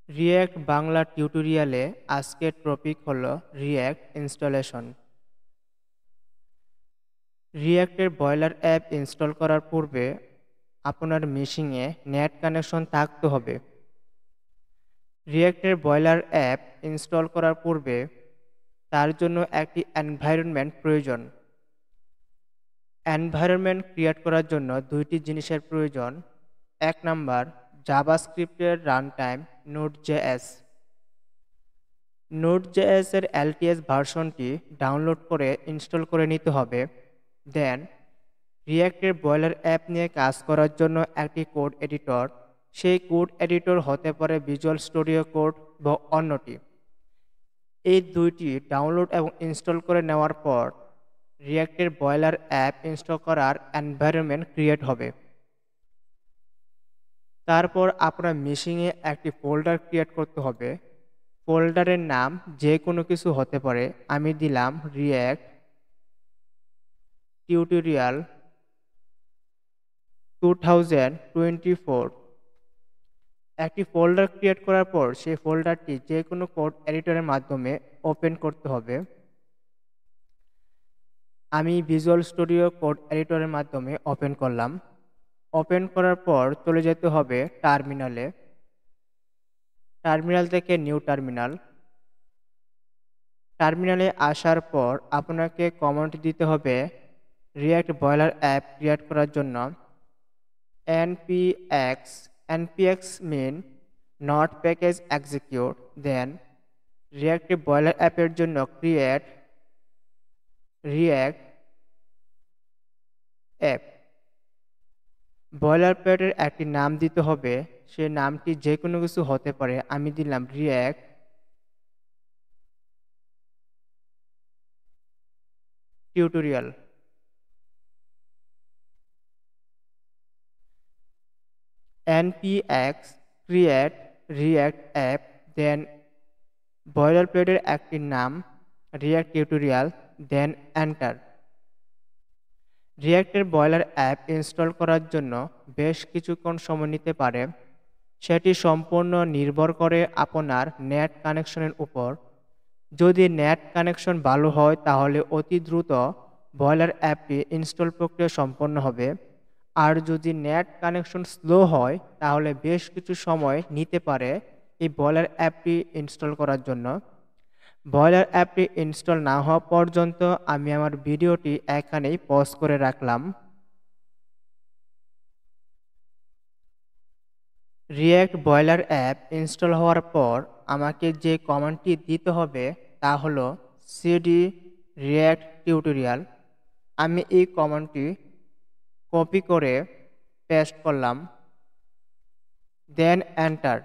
React Bangla টিউটোরিয়ালে আজকের topic হলো রিয়্যাক্ট ইনস্টলেশন। রিয়্যাক্টের বয়লার অ্যাপ ইনস্টল করার পূর্বে আপনার মেশিনে নেট কানেকশন থাকতে হবে। রিয়্যাক্টের বয়লার অ্যাপ ইনস্টল করার পূর্বে তার জন্য একটি এনভায়রনমেন্ট প্রয়োজন। এনভায়রনমেন্ট ক্রিয়েট করার জন্য দুইটি জিনিসের প্রয়োজন। এক number, জাভাস্ক্রিপ্টের run time node dot JS. Node dot JS এর এলটিএস ভার্সনটি ডাউনলোড করে ইনস্টল করে নিতে হবে। দেন রিয়্যাক্টের বয়লার অ্যাপ নিয়ে কাজ করার জন্য একটি কোড এডিটর, সেই কোড এডিটর হতে পারে ভিজুয়াল স্টুডিও কোড বা অন্যটি। এই দুইটি ডাউনলোড এবং ইনস্টল করে নেওয়ার পর রিয়্যাক্টের বয়লার অ্যাপ ইনস্টল করার এনভায়রনমেন্ট ক্রিয়েট হবে। তারপর আপনার মেশিনে একটি ফোল্ডার ক্রিয়েট করতে হবে। ফোল্ডারের নাম যে কোনো কিছু হতে পারে, আমি দিলাম রিয়্যাক্ট টিউটোরিয়াল 2024। একটি ফোল্ডার ক্রিয়েট করার পর সেই ফোল্ডারটি যে কোনো কোড এডিটরের মাধ্যমে ওপেন করতে হবে। আমি ভিজুয়াল স্টুডিও কোড এডিটরের মাধ্যমে ওপেন করলাম। ওপেন করার পর চলে যেতে হবে টার্মিনালে। টার্মিনাল থেকে নিউ টার্মিনাল। টার্মিনালে আসার পর আপনাকে কমান্ড দিতে হবে রিয়্যাক্ট বয়লার অ্যাপ ক্রিয়েট করার জন্য npx mean not package execute। Then react boiler অ্যাপের জন্য ক্রিয়েট রিয়্যাক্ট অ্যাপ। বয়লার প্যাডের একটি নাম দিতে হবে, সে নামটি যে কোনো কিছু হতে পারে, আমি দিলাম React tutorial. npx create react app, then boiler প্যাডের একটি নাম রিয়্যাক্ট টিউটোরিয়াল, দেন এন্টার। রিয়্যাক্টের বয়লার অ্যাপ ইনস্টল করার জন্য বেশ কিছুক্ষণ সময় নিতে পারে। সেটি সম্পূর্ণ নির্ভর করে আপনার নেট কানেকশনের উপর। যদি নেট কানেকশন ভালো হয় তাহলে অতি দ্রুত বয়লার অ্যাপটি ইনস্টল প্রক্রিয়া সম্পন্ন হবে। আর যদি নেট কানেকশন স্লো হয় তাহলে বেশ কিছু সময় নিতে পারে এই বয়লার অ্যাপটি ইনস্টল করার জন্য। বয়লার অ্যাপটি ইনস্টল না হওয়া পর্যন্ত আমি আমার ভিডিওটি এখানেই পজ করে রাখলাম। রিয়্যাক্ট বয়লার অ্যাপ ইনস্টল হওয়ার পর আমাকে যে কমান্ডটি দিতে হবে তা হলো সিডি রিয়্যাক্ট টিউটোরিয়াল। আমি এই কমান্ডটি কপি করে পেস্ট করলাম, দেন এন্টার।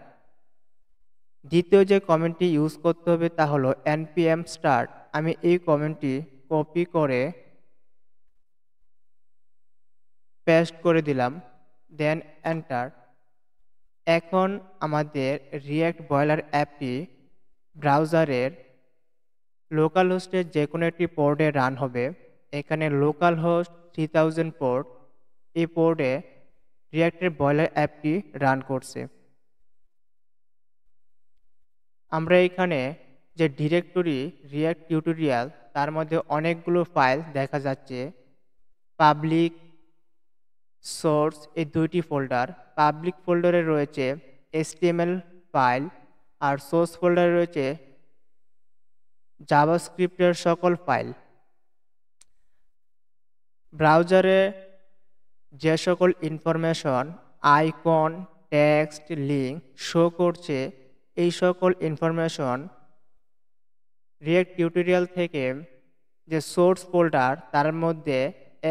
দ্বিতীয় যে কমেন্টটি ইউজ করতে হবে তা হলো npm start। আমি এই কমেন্টটি কপি করে পেস্ট করে দিলাম, দেন এন্টার। এখন আমাদের রিয়্যাক্ট বয়লার অ্যাপটি ব্রাউজারের লোকাল হোস্টের যে কোনো একটি পোর্টে রান হবে। এখানে লোকাল হোস্ট 3000 পোর্ট, এই পোর্টে রিয়্যাক্টের বয়লার অ্যাপটি রান করছে। আমরা এখানে যে ডিরেক্টরি রিয়্যাক্ট টিউটোরিয়াল তার মধ্যে অনেকগুলো ফাইল দেখা যাচ্ছে। পাবলিক, সোর্স এই দুইটি ফোল্ডার। পাবলিক ফোল্ডারে রয়েছে HTML ফাইল আর সোর্স ফোল্ডারে রয়েছে জাভাস্ক্রিপ্টের সকল ফাইল। ব্রাউজারে যে সকল information icon, text, link show করছে, এই সকল ইনফরমেশন রিয়্যাক্ট টিউটোরিয়াল থেকে যে সোর্স ফোল্ডার তার মধ্যে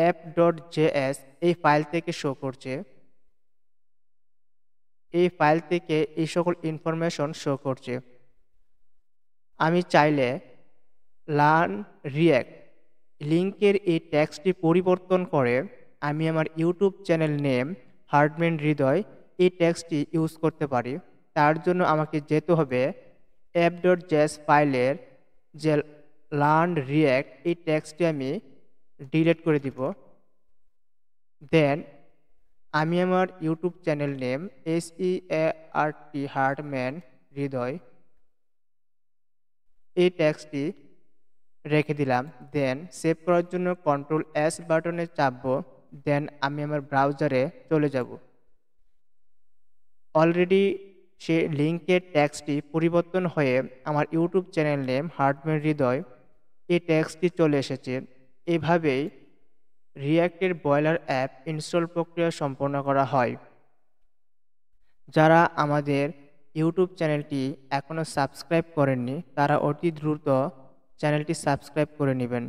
app.js এই ফাইল থেকে শো করছে। এই ফাইল থেকে এই সকল ইনফরমেশন শো করছে। আমি চাইলে লার্ন রিয়্যাক্ট লিঙ্কের এই টেক্সটটি পরিবর্তন করে আমি আমার ইউটিউব চ্যানেল নেম হার্ডম্যান হৃদয় এই টেক্সটটি ইউজ করতে পারি। তার জন্য আমাকে যেতে হবে app.js ফাইলের যে লার্ন রিয়্যাক্ট এই টেক্সটটি আমি ডিলিট করে দিব। দেন আমি আমার ইউটিউব চ্যানেল নেম SEART হার্ডম্যান হৃদয় এই টেক্সটটি রেখে দিলাম। দেন সেভ করার জন্য Ctrl+S বাটনে চাপবো। দেন আমি আমার ব্রাউজারে চলে যাব। অলরেডি সে লিঙ্কের টেক্সটটি পরিবর্তন হয়ে আমার ইউটিউব চ্যানেল নেম হার্ডম্যান হৃদয় এই টেক্সটটি চলে এসেছে। এভাবেই রিঅ্যাক্টের বয়লার অ্যাপ ইনস্টল প্রক্রিয়া সম্পন্ন করা হয়। যারা আমাদের ইউটিউব চ্যানেলটি এখনও সাবস্ক্রাইব করেননি তারা অতি দ্রুত চ্যানেলটি সাবস্ক্রাইব করে নেবেন।